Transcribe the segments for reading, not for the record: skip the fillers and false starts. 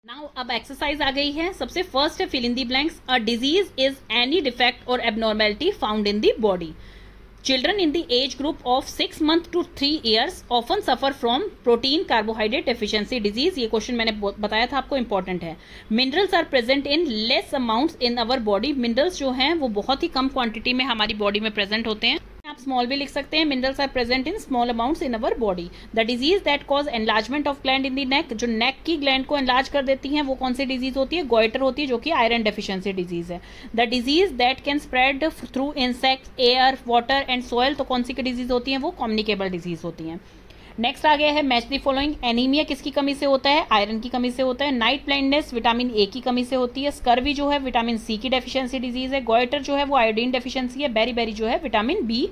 Now अब exercise आ गई है। सबसे फर्स्ट है fill in the blanks. A disease is any defect or abnormality found in the body. Children in the age group of 6 months to 3 years often suffer from protein carbohydrate deficiency disease। ये question मैंने बताया था आपको, important है। Minerals are present in less amounts in our body. Minerals जो हैं वो बहुत ही कम क्वांटिटी में हमारी बॉडी में प्रेजेंट होते हैं। आप स्मॉल भी लिख सकते हैं। Minerals are present in small amounts in our body. The disease that cause enlargement of gland in the neck, जो नेक की ग्लैंड को एनलार्ज कर देती हैं, वो कौन सी डिजीज होती है? गोइटर होती है, जो कि आयरन डेफिशिएंसी डिजीज है। The disease that can spread through insects, air, water and soil, तो कौन सी की डिजीज होती है? वो कम्युनिकेबल डिजीज होती हैं। नेक्स्ट आ गया है मैच द फॉलोइंग। एनीमिया किसकी कमी से होता है? आयरन की कमी से होता है। नाइट ब्लाइंडनेस विटामिन ए की कमी से होती है। स्कर्वी जो है विटामिन सी की डेफिशिएंसी डिजीज है। गोइटर जो है वो आयोडीन डेफिशिएंसी है। बेरी जो है विटामिन बी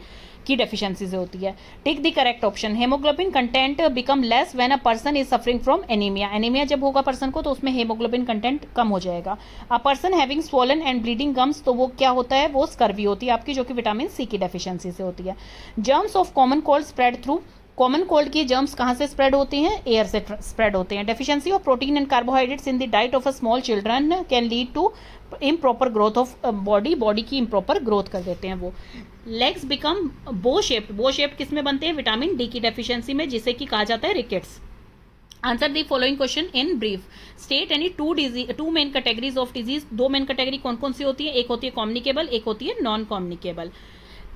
की डेफिशिएंसी से होती है। Tick the correct option. Haemoglobin content become less when a person is suffering from anaemia. Anaemia जब होगा पर्सन को तो उसमें हेमोग्लोबिन कंटेंट कम हो जाएगा। A person having swollen and bleeding gums, तो वो क्या होता है? वो स्कर्वी होती है आपकी, जो कि विटामिन सी की डेफिशिएंसी से होती है। Germs of common cold spread through. Common cold की जर्म्स कहाँ से स्प्रेड होती हैं? एयर से स्प्रेड होते हैं। Deficiency of protein and carbohydrates in the diet of a small children can lead to improper growth of body की improper growth कर देते हैं वो। Legs become bow shaped. Bow shaped किस में बनते हैं? विटामिन डी की डेफिशिएंसी में, जिसे कि कहा जाता है rickets. Answer the following question in brief. State any two main categories of disease. दो मेन कैटेगरी कौन कौन सी होती है? एक होती है कम्युनिकेबल, एक होती है non communicable.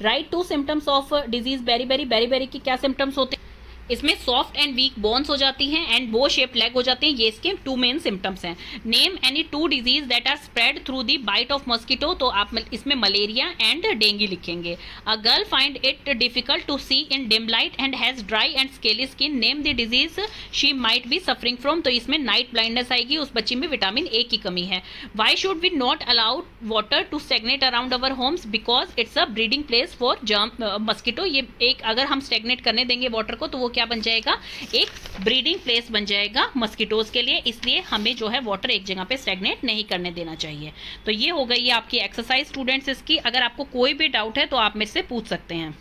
Write two symptoms of disease बेरी की क्या सिम्टम्स होते हैं? इसमें सॉफ्ट एंड वीक बोन्स हो जाती हैं एंड बो शेप लेग हो जाते हैं। ये इसके टू मेन सिम्टम्स हैं। Name any two disease that are spread through the bite of mosquito, तो आप इसमें मलेरिया एंड डेंगू लिखेंगे। A girl find it difficult to see in dim light and has dry and scaly skin. Name the disease she might be suffering from, तो इसमें night blindness आएगी, उस बच्ची में विटामिन ए की कमी है। Why should we not allow water to stagnate around our homes? Because it's a breeding place for mosquito. ये एक अगर हम स्टेगनेट करने देंगे वाटर को तो वो क्या बन जाएगा? एक ब्रीडिंग प्लेस बन जाएगा मस्कीटोज के लिए, इसलिए हमें जो है वाटर एक जगह पे स्टैग्नेट नहीं करने देना चाहिए। तो ये हो गई है आपकी एक्सरसाइज स्टूडेंट्स इसकी। अगर आपको कोई भी डाउट है तो आप मेरे से पूछ सकते हैं।